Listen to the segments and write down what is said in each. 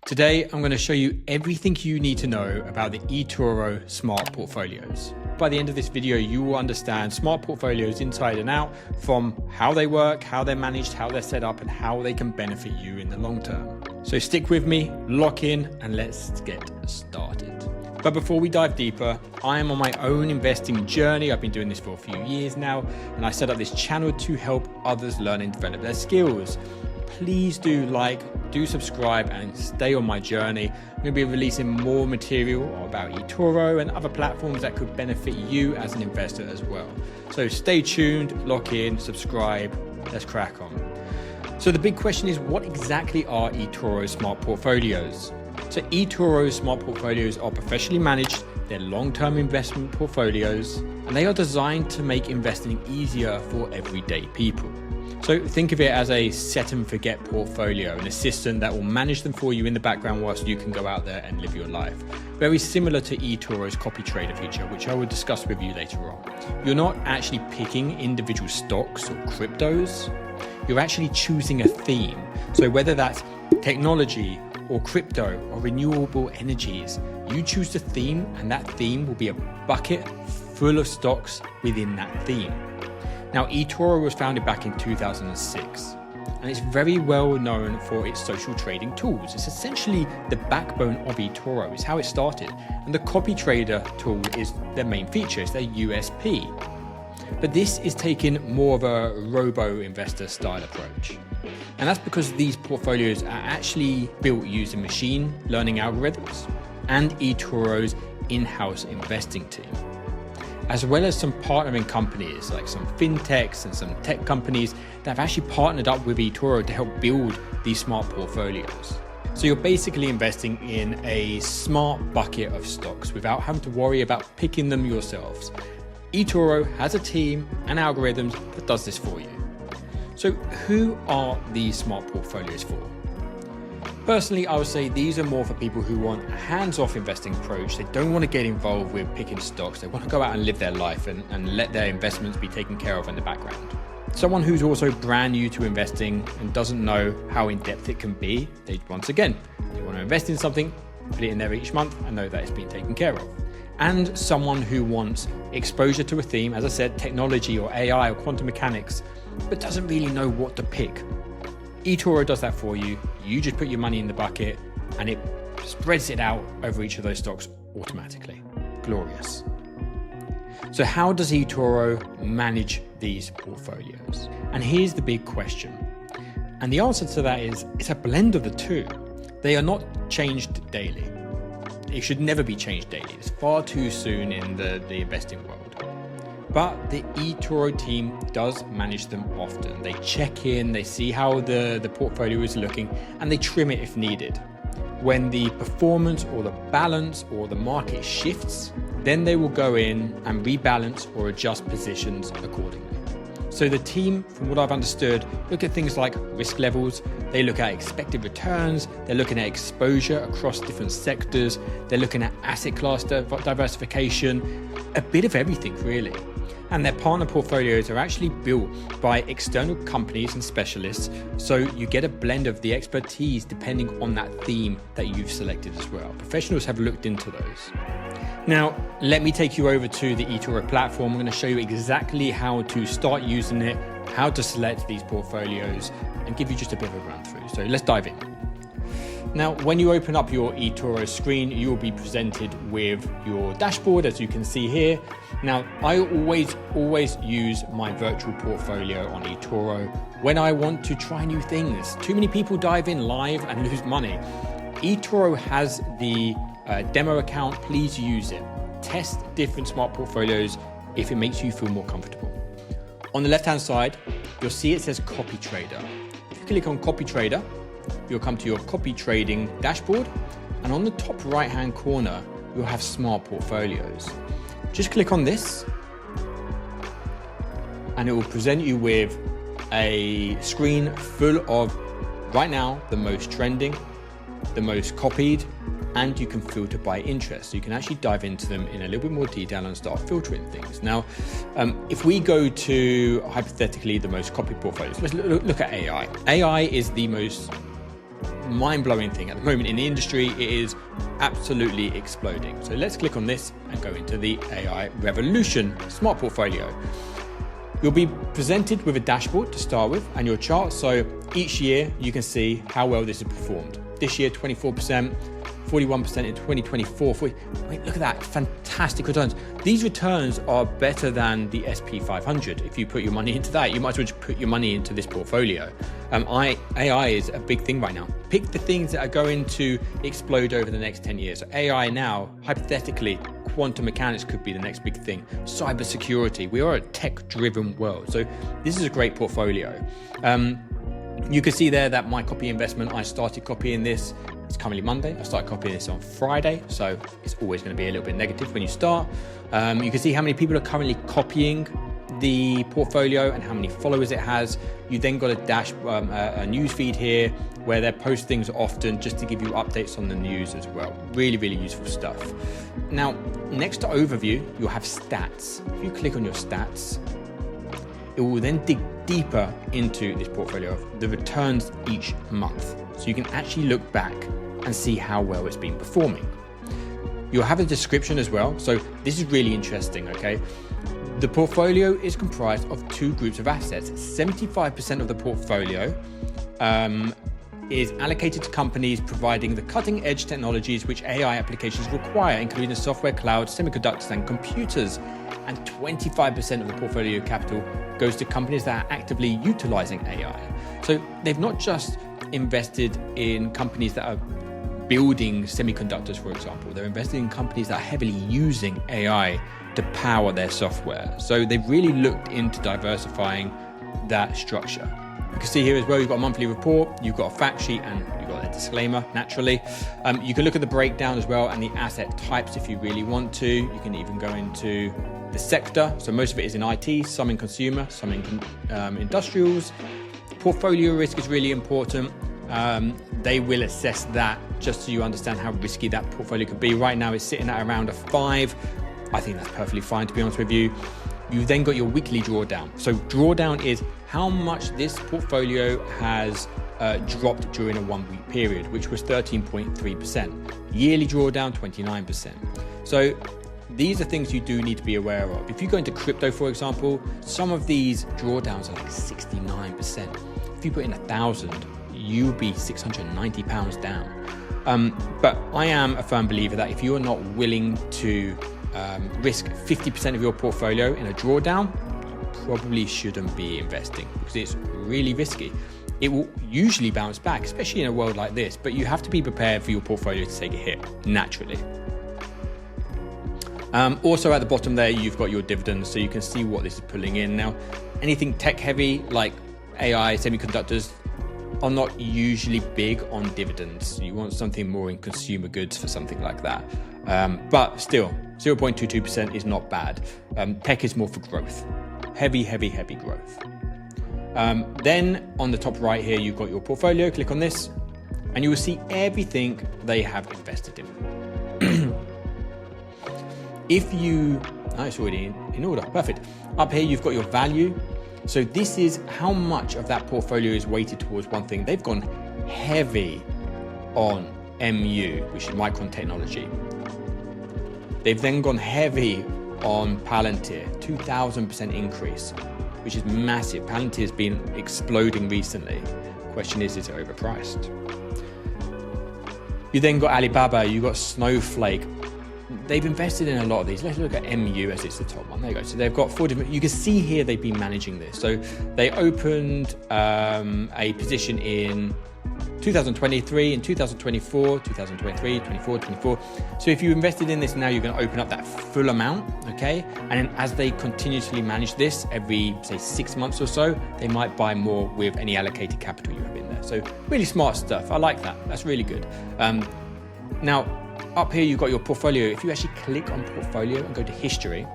Today, I'm going to show you everything you need to know about the eToro smart portfolios. By the end of this video, you will understand smart portfolios inside and out, from how they work, how they're managed, how they're set up, and how they can benefit you in the long term. So stick with me, lock in, and let's get started. But before we dive deeper, I am on my own investing journey. I've been doing this for a few years now, and I set up this channel to help others learn and develop their skills. Please do subscribe and stay on my journey. I'm going to be releasing more material about eToro and other platforms that could benefit you as an investor as well. So stay tuned, lock in, subscribe, let's crack on. So the big question is, what exactly are eToro smart portfolios? So eToro smart portfolios are professionally managed, they're long-term investment portfolios, and they are designed to make investing easier for everyday people. So think of it as a set and forget portfolio, an assistant that will manage them for you in the background whilst you can go out there and live your life. Very similar to eToro's copy trader feature, which I will discuss with you later on. You're not actually picking individual stocks or cryptos, you're actually choosing a theme. So whether that's technology or crypto or renewable energies, you choose the theme, and that theme will be a bucket full of stocks within that theme. Now, eToro was founded back in 2006, and it's very well known for its social trading tools. It's essentially the backbone of eToro, is how it started. And the copy trader tool is their main feature, it's their USP. But this is taking more of a robo-investor style approach. And that's because these portfolios are actually built using machine learning algorithms and eToro's in-house investing team, as well as some partnering companies like some fintechs and some tech companies that have actually partnered up with eToro to help build these smart portfolios. So you're basically investing in a smart bucket of stocks without having to worry about picking them yourselves. eToro has a team and algorithms that does this for you. So who are these smart portfolios for? Personally, I would say these are more for people who want a hands-off investing approach. They don't want to get involved with picking stocks. They want to go out and live their life and let their investments be taken care of in the background. Someone who's also brand new to investing and doesn't know how in-depth it can be, they want to invest in something, put it in there each month and know that it's been taken care of. And someone who wants exposure to a theme, as I said, technology or AI or quantum mechanics, but doesn't really know what to pick. eToro does that for you. You just put your money in the bucket and it spreads it out over each of those stocks automatically. Glorious. So how does eToro manage these portfolios? And here's the big question. And the answer to that is, it's a blend of the two. They are not changed daily. It should never be changed daily. It's far too soon in the investing world. But the eToro team does manage them often. They check in, they see how the portfolio is looking, and they trim it if needed. When the performance or the balance or the market shifts, then they will go in and rebalance or adjust positions accordingly. So the team, from what I've understood, look at things like risk levels, they look at expected returns, they're looking at exposure across different sectors, they're looking at asset class diversification, a bit of everything really. And their partner portfolios are actually built by external companies and specialists, so you get a blend of the expertise depending on that theme that you've selected as well. Professionals have looked into those. Now, let me take you over to the eToro platform. I'm going to show you exactly how to start using it, how to select these portfolios, and give you just a bit of a run through. So let's dive in. Now, when you open up your eToro screen, you will be presented with your dashboard, as you can see here. Now, I always use my virtual portfolio on eToro when I want to try new things. Too many people dive in live and lose money. eToro has the demo account. Please use it. Test different smart portfolios if it makes you feel more comfortable. On the left-hand side, you'll see it says Copy Trader. If you click on Copy Trader, you'll come to your copy trading dashboard, and on the top right-hand corner, you'll have Smart Portfolios. Just click on this, and it will present you with a screen full of, right now, the most trending, the most copied, and you can filter by interest. So you can actually dive into them in a little bit more detail and start filtering things. Now, if we go to, hypothetically, the most copied portfolios, let's look at AI. AI is the most mind-blowing thing at the moment in the industry. It is absolutely exploding. So let's click on this and go into the AI Revolution Smart Portfolio. You'll be presented with a dashboard to start with and your chart. So each year you can see how well this has performed. This year, 24%, 41% in 2024. Wait, look at that, fantastic returns. These returns are better than the SP 500. If you put your money into that, you might as well just put your money into this portfolio. AI is a big thing right now. Pick the things that are going to explode over the next 10 years. So AI now, hypothetically, quantum mechanics could be the next big thing. Cybersecurity, we are a tech-driven world. So this is a great portfolio. You can see there that my copy investment, I started copying this. It's currently Monday. I started copying this on Friday. So it's always going to be a little bit negative when you start. You can see how many people are currently copying the portfolio and how many followers it has. You then got a news feed here where they post things often just to give you updates on the news as well. Really, really useful stuff. Now, next to overview, you'll have stats. If you click on your stats, it will then dig deeper into this portfolio of the returns each month. So you can actually look back and see how well it's been performing. You'll have a description as well. So this is really interesting, okay? The portfolio is comprised of two groups of assets. 75% of the portfolio is allocated to companies providing the cutting edge technologies which AI applications require, including the software, cloud, semiconductors, and computers. And 25% of the portfolio capital goes to companies that are actively utilizing AI. So they've not just invested in companies that are building semiconductors, for example. They're investing in companies that are heavily using AI to power their software. So they've really looked into diversifying that structure. You can see here as well, you've got a monthly report, you've got a fact sheet, and you've got a disclaimer, naturally. You can look at the breakdown as well and the asset types if you really want to. You can even go into the sector. So most of it is in IT, some in consumer, some in industrials. Portfolio risk is really important. They will assess that just so you understand how risky that portfolio could be. Right now it's sitting at around a 5. I think that's perfectly fine, to be honest with you. You've then got your weekly drawdown. So drawdown is how much this portfolio has dropped during a 1 week period, which was 13.3%. Yearly drawdown, 29%. So these are things you do need to be aware of. If you go into crypto, for example, some of these drawdowns are like 69%. If you put in 1,000, you'll be £690 down. But I am a firm believer that if you are not willing to risk 50% of your portfolio in a drawdown, you probably shouldn't be investing because it's really risky. It will usually bounce back, especially in a world like this, but you have to be prepared for your portfolio to take a hit naturally. Also at the bottom there, you've got your dividends, so you can see what this is pulling in. Now, anything tech heavy like AI, semiconductors are not usually big on dividends. You want something more in consumer goods for something like that. But still, 0.22% is not bad. Tech is more for growth. Heavy growth. Then on the top right here, you've got your portfolio. Click on this and you will see everything they have invested in. If you, it's already in order, perfect. Up here, you've got your value. So this is how much of that portfolio is weighted towards one thing. They've gone heavy on MU, which is Micron Technology. They've then gone heavy on Palantir, 2,000% increase, which is massive. Palantir has been exploding recently. Question is it overpriced? You then got Alibaba, you got Snowflake. They've invested in a lot of these. Let's look at MU as it's the top one. There you go. So they've got 4 different, you can see here they've been managing this. So they opened a position in 2023, in 2024, 2023, 24, 24. So if you invested in this now, you're going to open up that full amount, okay? And then as they continuously manage this every, say, 6 months or so, they might buy more with any allocated capital you have in there. So really smart stuff. I like that. That's really good. Now, up here, you've got your portfolio. If you actually click on portfolio and go to history,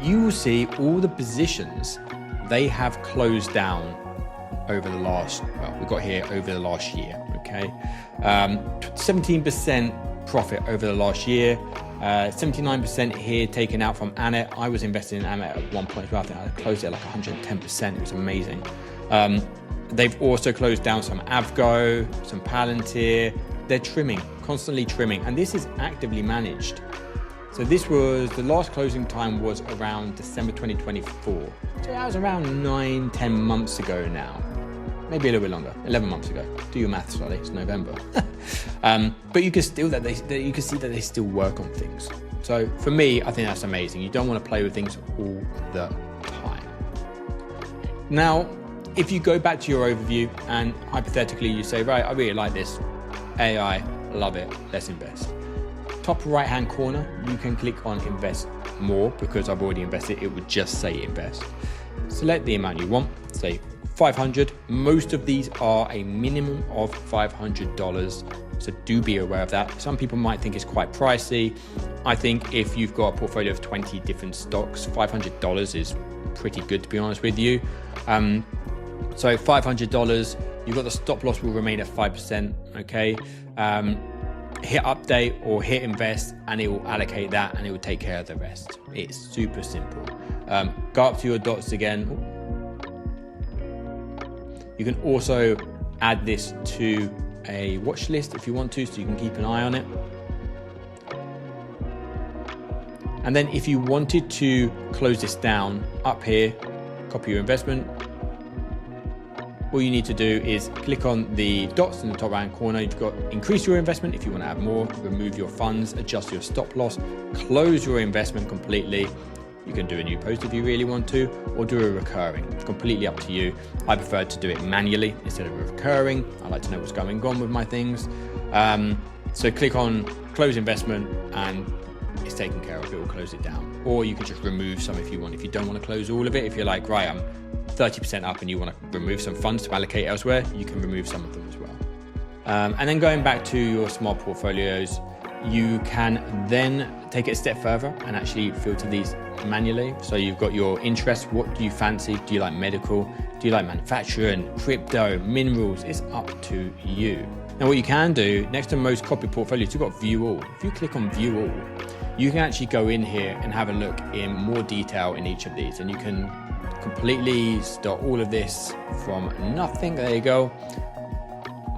you will see all the positions they have closed down over the last, well, we've got here over the last year, okay? 17% profit over the last year, 79% here taken out from Anet. I was invested in Anet at one point as well. I think I closed it at like 110%. It was amazing. They've also closed down some Avgo, some Palantir. They're trimming, constantly trimming, and this is actively managed. So this was, the last closing time was around December 2024. So that was around 9-10 months ago now. Maybe a little bit longer, 11 months ago. Do your maths, Ollie, it's November. But you can still you can see that they still work on things. So for me, I think that's amazing. You don't want to play with things all the time. Now, if you go back to your overview and hypothetically you say, right, I really like this AI, love it, let's invest. Top right hand corner, you can click on invest more because I've already invested. It would just say invest. Select the amount you want, say 500. Most of these are a minimum of $500. So do be aware of that. Some people might think it's quite pricey. I think if you've got a portfolio of 20 different stocks, $500 is pretty good, to be honest with you. So $500, you've got the stop loss will remain at 5%, okay? Hit update or hit invest and it will allocate that and it will take care of the rest. It's super simple. Go up to your dots again. You can also add this to a watch list if you want to, so you can keep an eye on it. And then if you wanted to close this down, up here, copy your investment, all you need to do is click on the dots in the top right corner. You've got increase your investment if you want to add more, remove your funds, adjust your stop loss, close your investment completely. You can do a new post if you really want to, or do a recurring. It's completely up to you. I prefer to do it manually instead of recurring. I like to know what's going on with my things. So click on close investment and it's taken care of. It will close it down. Or you can just remove some if you want. If you don't want to close all of it, if you're like, right, I'm 30% up and you want to remove some funds to allocate elsewhere, you can remove some of them as well. And then going back to your smart portfolios, you can then take it a step further and actually filter these manually. So you've got your interests. What do you fancy? Do you like medical? Do you like manufacturing, crypto, minerals? It's up to you. Now what you can do, next to most copied portfolios, you've got view all. If you click on view all, you can actually go in here and have a look in more detail in each of these, and you can completely start all of this from nothing. There you go.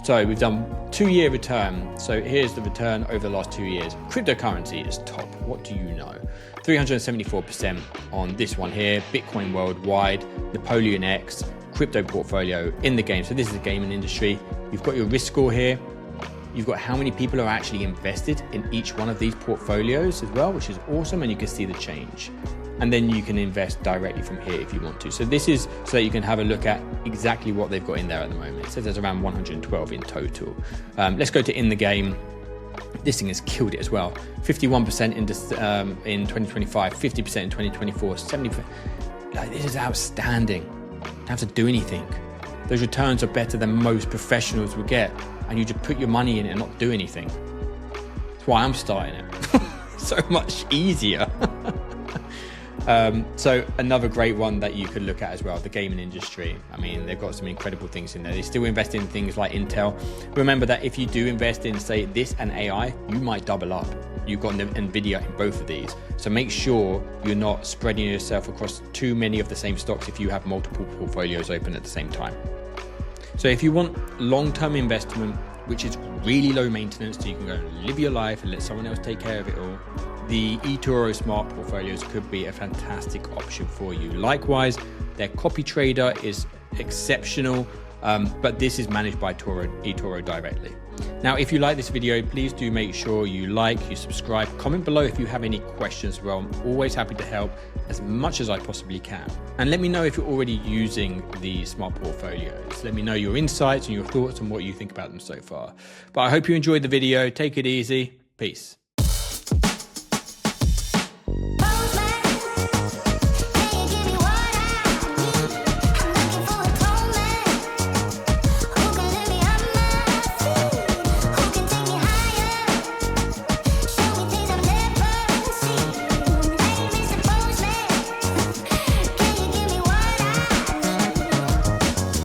So we've done 2-year return. So here's the return over the last 2 years. Cryptocurrency is top. What do you know? 374% on this one here. Bitcoin worldwide, Napoleon X, crypto portfolio in the game. So this is the gaming industry. You've got your risk score here. You've got how many people are actually invested in each one of these portfolios as well, which is awesome. And you can see the change. And then you can invest directly from here if you want to. So this is so that you can have a look at exactly what they've got in there at the moment. It says there's around 112 in total. Let's go to in the game. This thing has killed it as well. 51% in 2025, 50% in 2024, 70%. Like, this is outstanding. Don't have to do anything. Those returns are better than most professionals would get. And you just put your money in it and not do anything. That's why I'm starting it. So much easier. So another great one that you could look at as well, the gaming industry. I mean, they've got some incredible things in there. They still invest in things like Intel. Remember that if you do invest in, say, this and AI, you might double up. You've got NVIDIA in both of these. So make sure you're not spreading yourself across too many of the same stocks if you have multiple portfolios open at the same time. So if you want long-term investment, which is really low maintenance, so you can go and live your life and let someone else take care of it all, the eToro Smart Portfolios could be a fantastic option for you. Likewise, their copy trader is exceptional, but this is managed by eToro directly. Now, if you like this video, please do make sure you like, you subscribe, comment below if you have any questions. Well, I'm always happy to help as much as I possibly can. And let me know if you're already using the smart portfolios. Let me know your insights and your thoughts on what you think about them so far. But I hope you enjoyed the video. Take it easy. Peace.